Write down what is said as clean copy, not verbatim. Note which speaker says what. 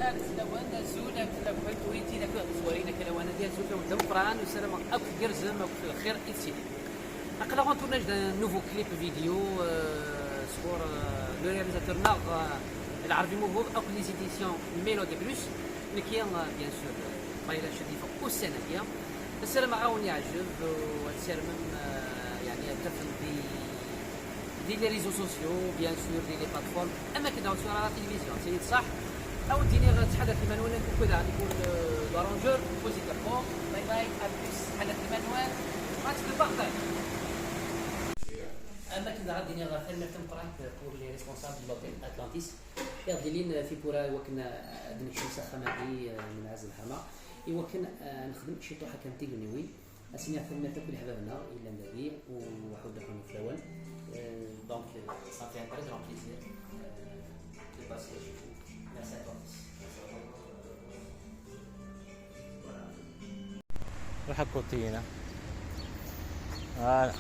Speaker 1: كلاك تلوان زولك تلوان تويتي لك سوارينا كلاوانا ديال زوج ودم قران وسلام اك كرزم اك الخير اتسيدي اقلا غون تورناج دان نوفو كليب فيديو سكور لو رياليزاتور ناغ العربي موهوب اك لي زيديسيون ميلودي بلوس نكيا بيان سور بايلا شديفه والسنه السلام عاون يعجب وتسرمم يعني تفهم دي لي ريزو سوسيو بيان سور دي لي بلاتفورم اما كنا نشوفوا على التلفزيون سيد صح او ديني غتحدث المنوال كذا يكون لارونجور بوزيتيفمون باي باي ابليس حدث المنوال ماتش بالبارطاج اما كنا غادي غير نرتم قرانك بور لي ريسبونسابل لوتيل اتلانتيس غاديين في بورا وكنا دنك شي سخمه من عز الحما وكن نخدم شي طوحه كان تيغنيوي اسمي ثم تاكل حبابنا الا مبيع وواحد نحن في الاول دونك صافي ان تري غران بليزير دو باسي ميرسي ا توس
Speaker 2: روح الكوتينه فوالا